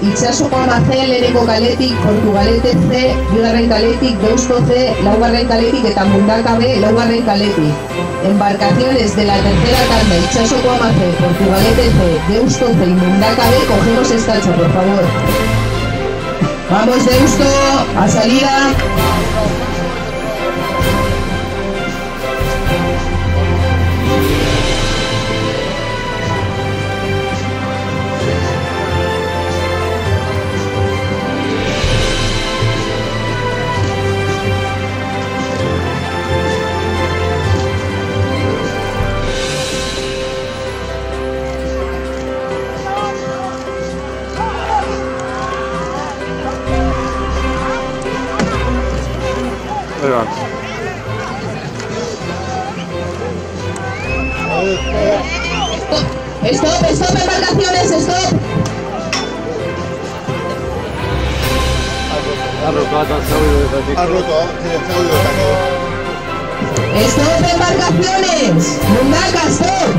Itxasuko Amacel, Lehenengo kaletik, Portugalete C, bigarren kaletik, Deusto C, laugarren kaletik eta Mundaka B, laugarren kaletik. Embarcaciones de la tercera tanda, Itxasuko Amacel, Portugalete C, Deusto C y Mundaka B, cogemos estacho, por favor. Vamos, Deusto, a salida. Stop, stop, embarcaciones, stop. Ha roto, Stop, embarcaciones. Mundaka, stop.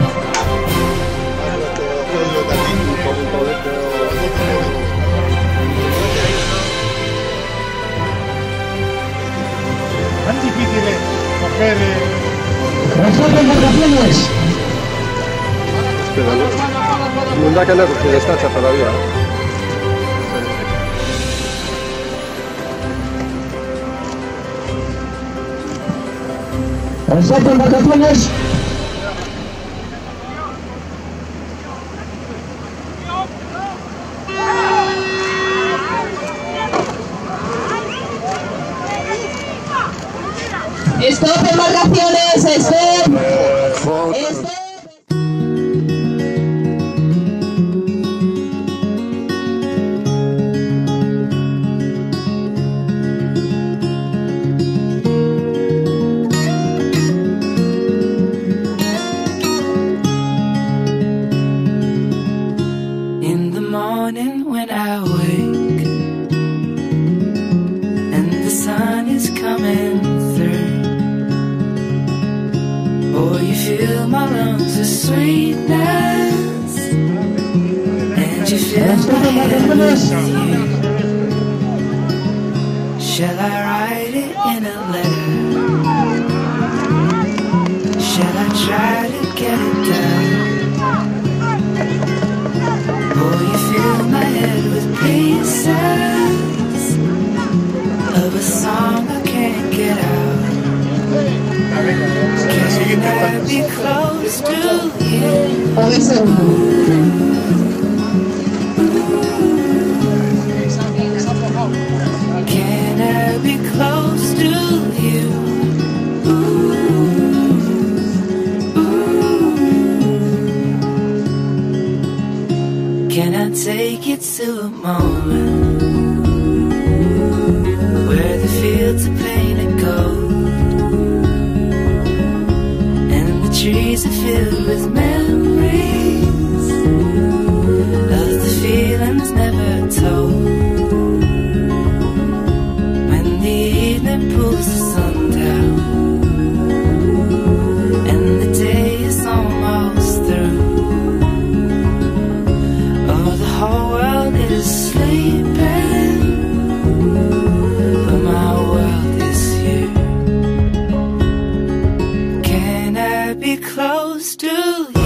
Tan difícil es coger... Stop, embarcaciones. Mundaka no, porque está hecha todavía. Stop, embarcaciones. Stop, embarcaciones, stop. Stop. When I wake and the sun is coming through, oh, you fill my lungs with sweetness, and you fill my head with you. Shall I write it in a letter? Shall I try to get it done? Oh, you fill my head with pieces of a song I can't get out. Can I be close to you? Can I be close to you? Can I take you to a moment where the fields are painted gold and the trees are filled with memories of the feelings never told? When the evening pulls the sun down and the day is almost through, the whole world is sleeping, but my world is here. Can I be close to you?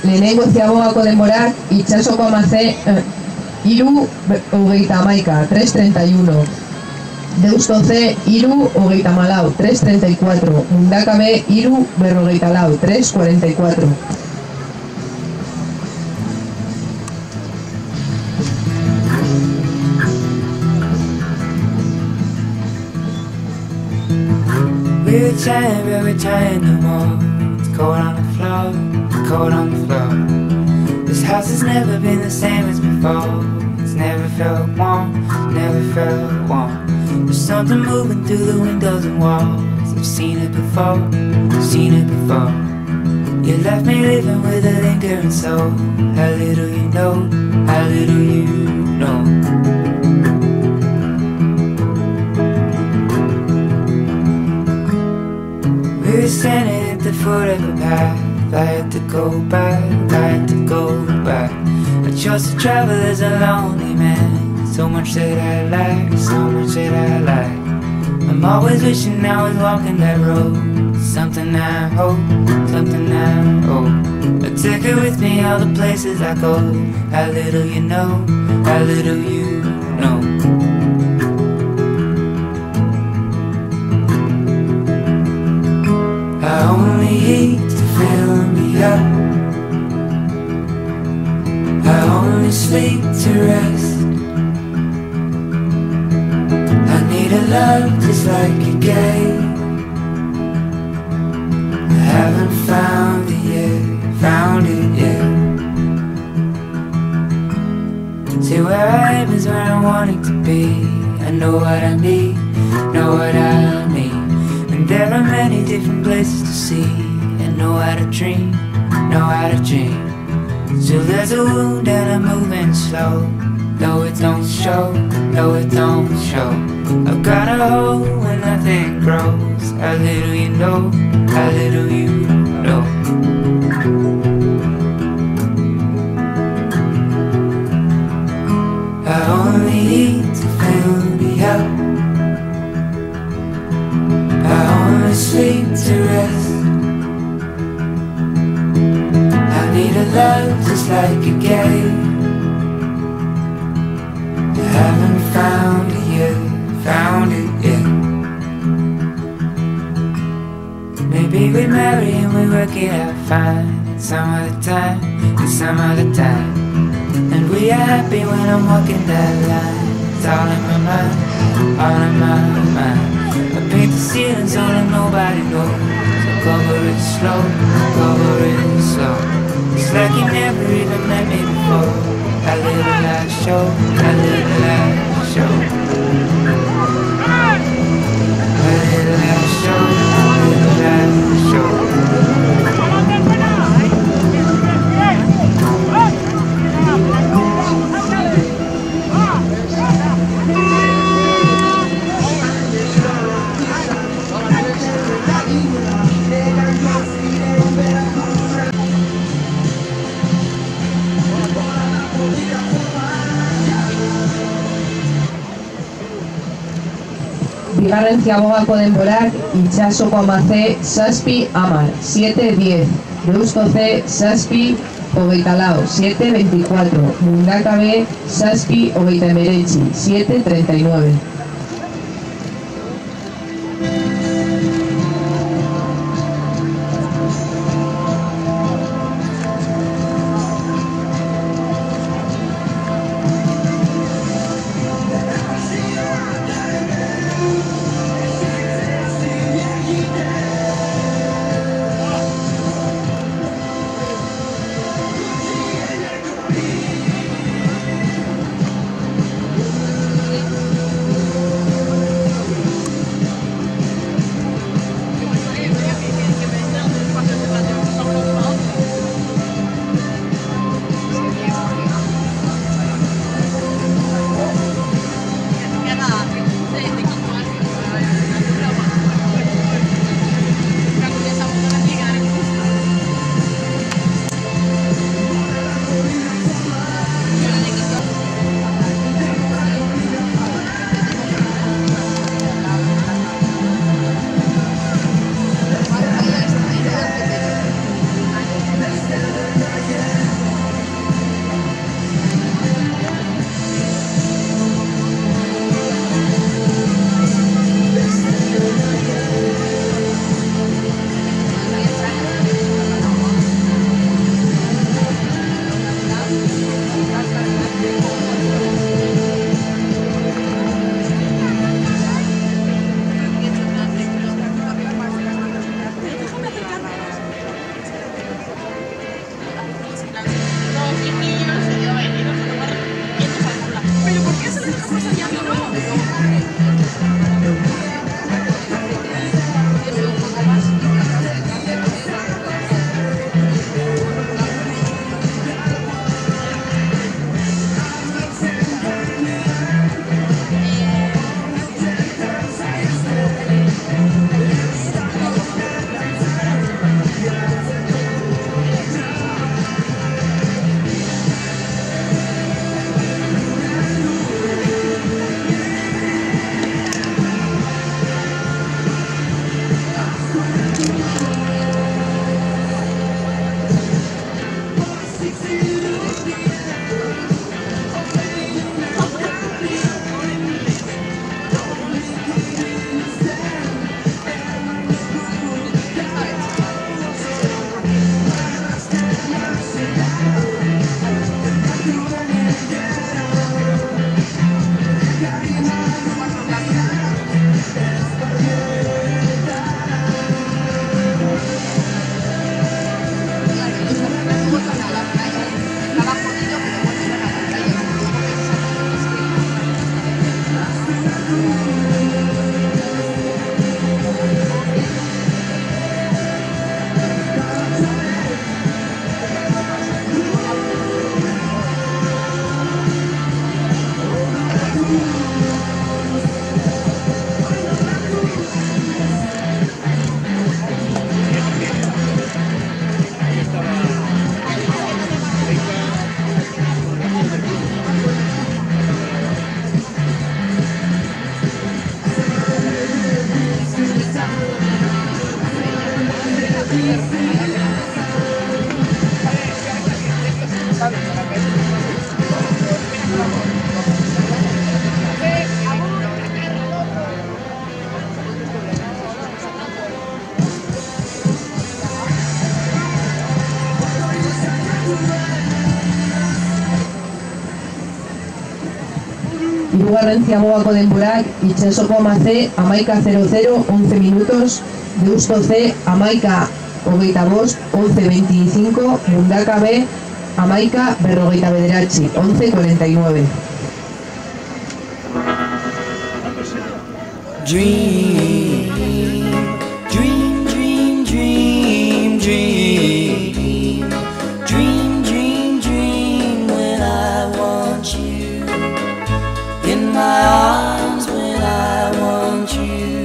lehenengo ziabogako denborak itxasoko amaze 3:31, 3:31. Deusto C, 3:34, 3:34. Mundaka B, 3:44, 3:44. We're trying no more. It's cold on the floor, cold on the floor. This house has never been the same as before. It's never felt warm, never felt warm. There's something moving through the windows and walls. I've seen it before, seen it before. You left me living with a lingering soul. How little you know, how little you know. We were standing at the foot of the path. I had to go back, I had to go back. I chose to travel as a lonely man. So much that I lack, so much that I lack. I'm always wishing I was walking that road. Something I hope, something I hope. I take it with me all the places I go. How little you know, how little you know. I only eat to fill me up. I only sleep to rest. I need a love just like you gave. I haven't found it yet, found it yet. See, where I am is where I want it to be. I know what I need, know what I need. And there are many different places to see. And know how to dream, know how to dream. Still there's a wound and I'm moving slow. Though it don't show, though it don't show. I've got a hole when nothing grows. How little you know, how little you know. I only eat to fill me up. I only sleep to rest. I need a love just like you gave. I haven't found it yet, found it yet. Maybe we marry and we work it out fine. Some other time, and some other time. And we are happy when I'm walking that line. It's all in my mind, all in my mind. I paint the ceiling so that nobody knows. So cover it slow, cover it slow. It's like you never even met me before. A little light show, a little light show. A little light show, a little light show. Bigarren ziabogako denborak itxasoko amaze 7:10, 7:10. Deusto C, 7:24, 7:24. Mundaka B, 7:39, 7:39. Hirugarren ziagogako denborak Itsasoko ama C 11:00 11 minutos, Deusto C 11:25 11:25, Mundaka B 11:49 11:49. Dream, dream, dream, dream, dream, dream, dream, dream when I want you in my arms, when I want you,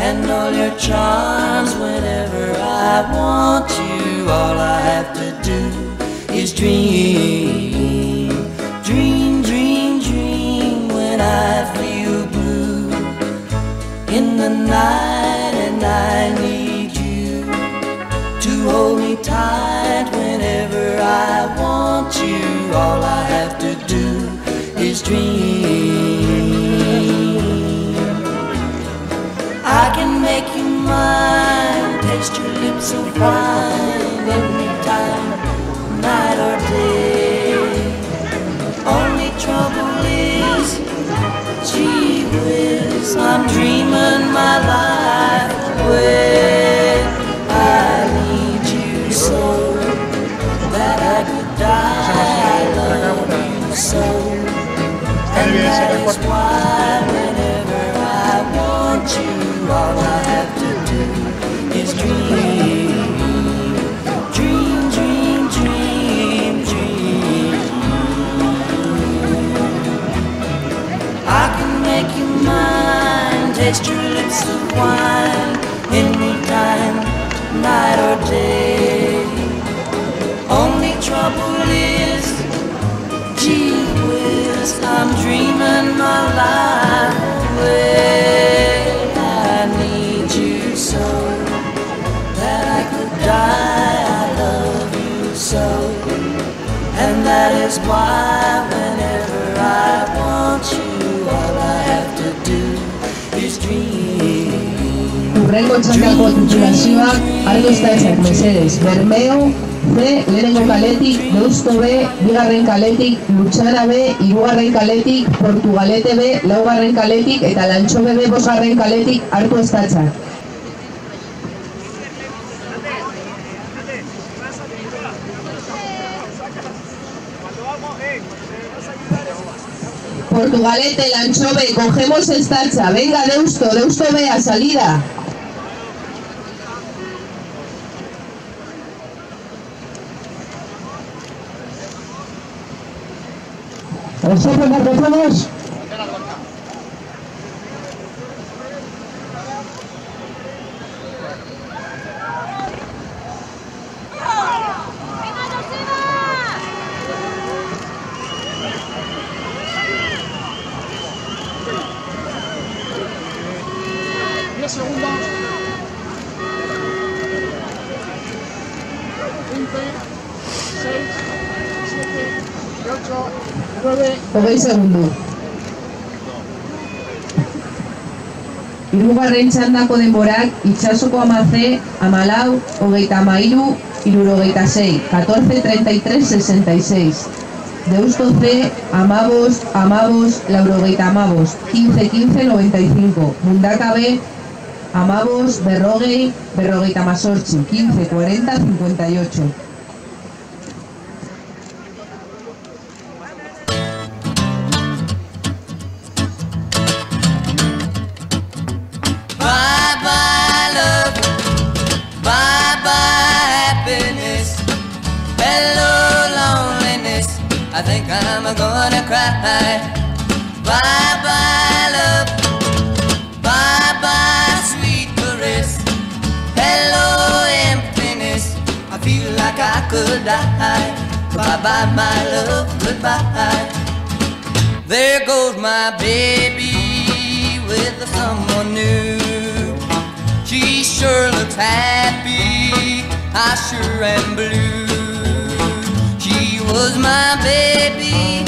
and all your charms whenever I want you. All I have to do is dream, dream, dream, dream when I feel blue in the night, and I need you to hold me tight whenever I want you. All I have to do is dream. I can make you mine, taste your lips so fine, anytime, night or day. Only trouble is, gee whiz, I'm dreaming my life away. I need you so that I could die. I love you so, and that is why whenever I want you, all I have to do is dream, dream, dream, dream, dream. I can make you mine, taste your lips of wine, anytime, night or day. Only trouble is, gee whiz, I'm dreaming my life away. I need you so that I could die. I love you so, and that is why whenever I want you, all I have to do is dream. Hurrengo txandako titulazioak ardo estatzak mesedes. Bermeo C lehenengo kaletik, Deusto B bigarren kaletik, Lutxana B hirugarren kaletik, Portugalete B laugarren kaletik eta Lantxobe B bosgarren kaletik hartu estatzak. Portugalete, Lantxobe, cogemos estacha. Venga, Deusto, Deusto B a salida. ¿Empezamos? Hogei segundo. Hirugarren txandako denborak Itsasoko ama C 14, 33, 66, 14:33, 66. Deusto C 15, 15, 95. Mundaka B 15, 15, 40, 58. I think I'm gonna cry. Bye bye love, bye bye sweet caress. Hello emptiness, I feel like I could die. Bye bye my love, goodbye. There goes my baby with someone new. She sure looks happy, I sure am blue. She was my baby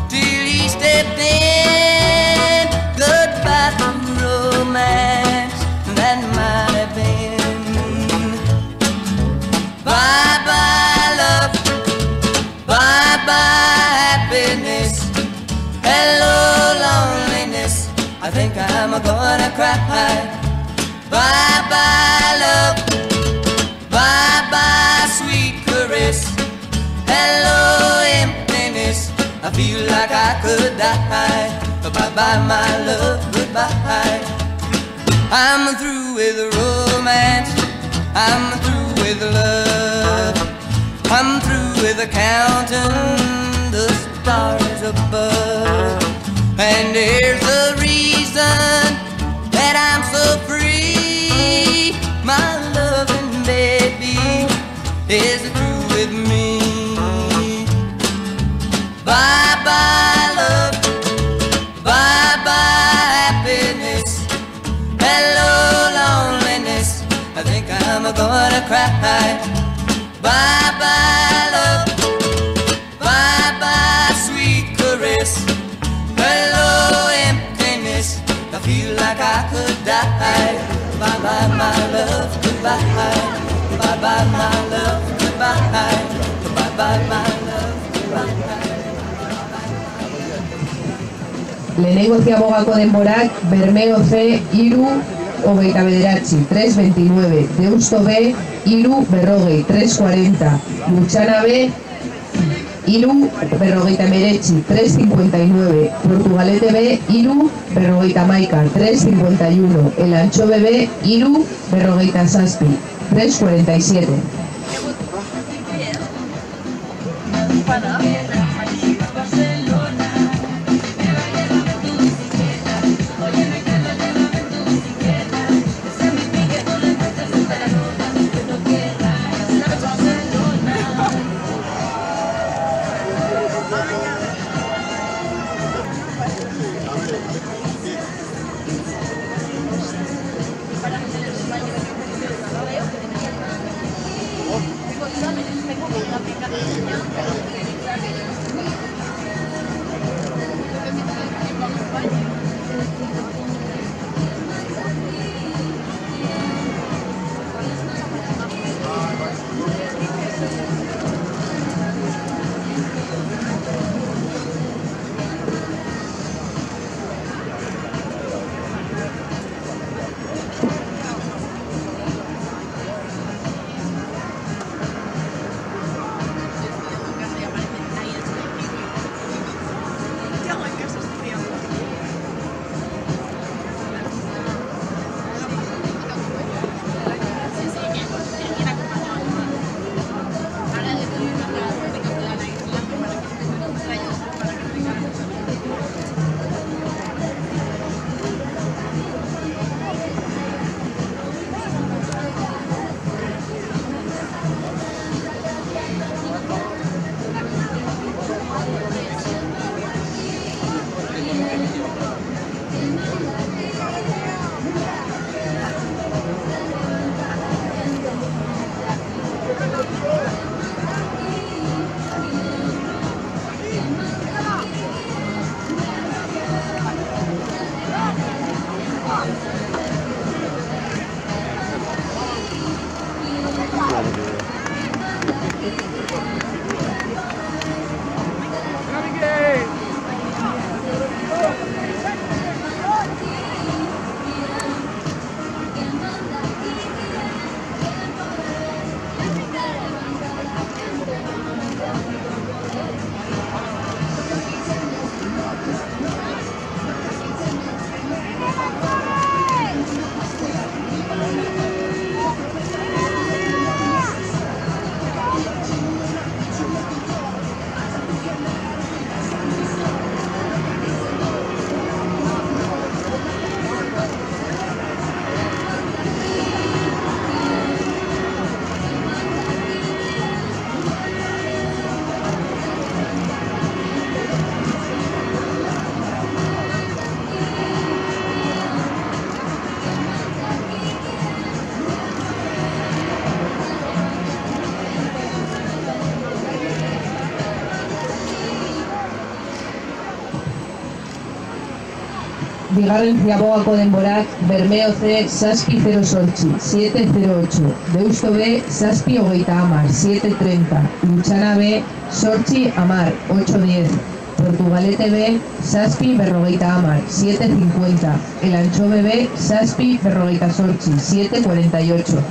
till he stepped in. Goodbye to romance, that might have been. Bye bye love, I'm gonna cry. Bye bye love, bye bye sweet caress. Hello emptiness, I feel like I could die. Bye bye my love, goodbye. I'm through with romance, I'm through with love, I'm through with counting the stars above. And here's the reason that I'm so free. My loving baby is through with me. Bye bye love, bye bye happiness. Hello loneliness, I think I'm gonna cry. Bye bye love, bye bye sweet caress. Hello emptiness, I feel like I could die. Bye bye my love, goodbye. Bye bye my love, goodbye. Bye bye my love, goodbye. Lehenengo ziabogako denborak Bermeo C, Iru, hogeita bederatzi, 3.29, Deusto B, Iru, berrogei, 3.40, Lutxana B, Iru, berrogeita meretzi, 3.59, Portugalete B, Iru, berrogeita maika, 3.51, El Anchove B, Iru, berrogeita zazpi, 3.47. Bigarren ziabogako denborak Bermeo C, Zazpi 08, 7.08, Deusto B, Zazpi 30, 7.30, Lutxana B, Zortzi 10, 8.10, Portugalete B, Saspi berrogeita hamar, 7,50. El Anchove B, Saspi berrogeita zortzi, 7,48.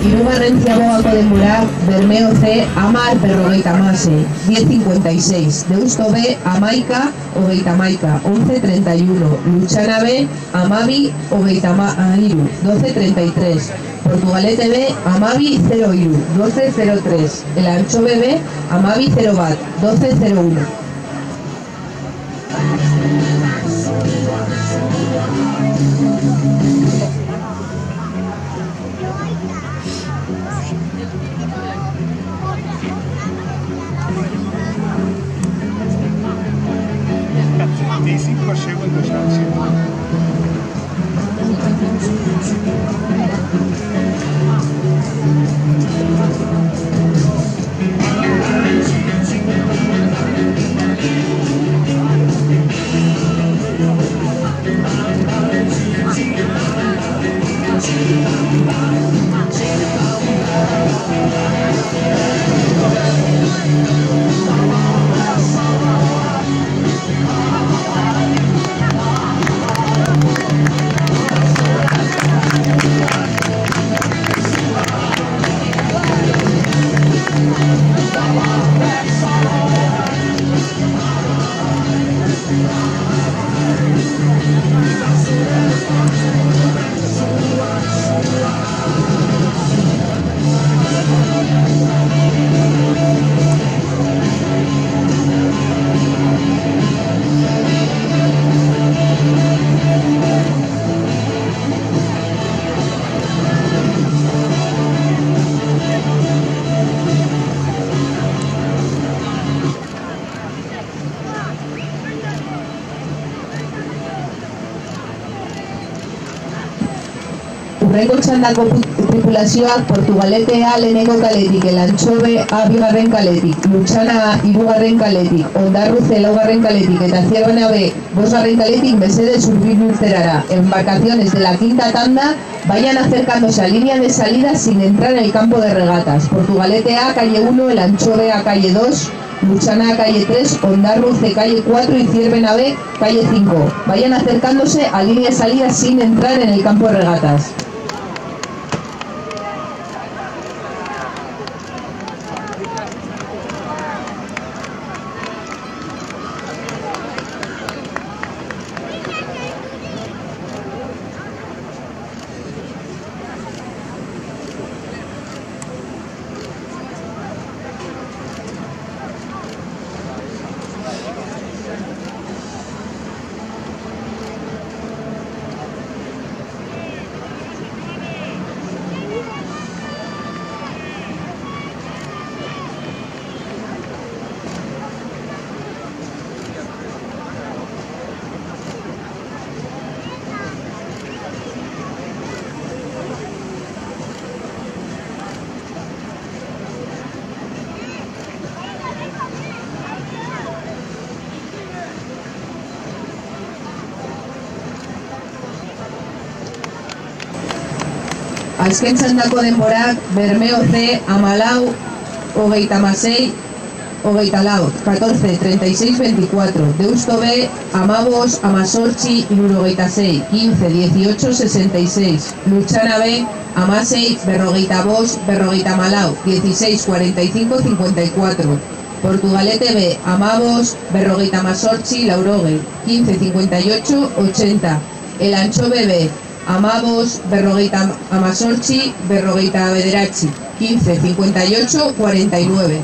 Hirugarrentzia bogako denbora, Bermeo C, Amar berrogeita mase, 10,56. Deusto B, Amaika, hogeita maika, 11,31. Luchana B, Amabi, hogeita mairu, 12,33. Portugalete B, Amabi 0 iru, 12,03. El Anchove B, Amabi 0 bat, 12,01. Segundos han sido. Urrengo txandako tripulazioak Portugalete A lehenengo kaletik, Elantxobe A bigarren kaletik, Lutxana A hirugarren kaletik, Ondarruze laugarren kaletik eta Zierbena B bosgarren kaletik mesedez hurbiltzerara. Embarcaciones de la quinta tanda vayan acercándose a línea de salida sin entrar en el campo de regatas. Portugalete A calle 1, Elantxobe A calle 2, Lutxana A calle 3, Ondarruze calle 4 y Zierbena B calle 5. Vayan acercándose a línea de salida sin entrar en el campo de regatas. Azken txandako denborak Bermeo C, Amalau, 36, 24, 14, 36, 24, Deusto B, Amabos, Amasortzi, 96, 15, 18, 66, Lutxana B, Amasei, 25, 54, 16, 45, 54, Portugalete B, Amabos, 58, Lauroge, 15, 58, 80, Elantxobe B, Amabos, Amasortzi, 15, 58, 49.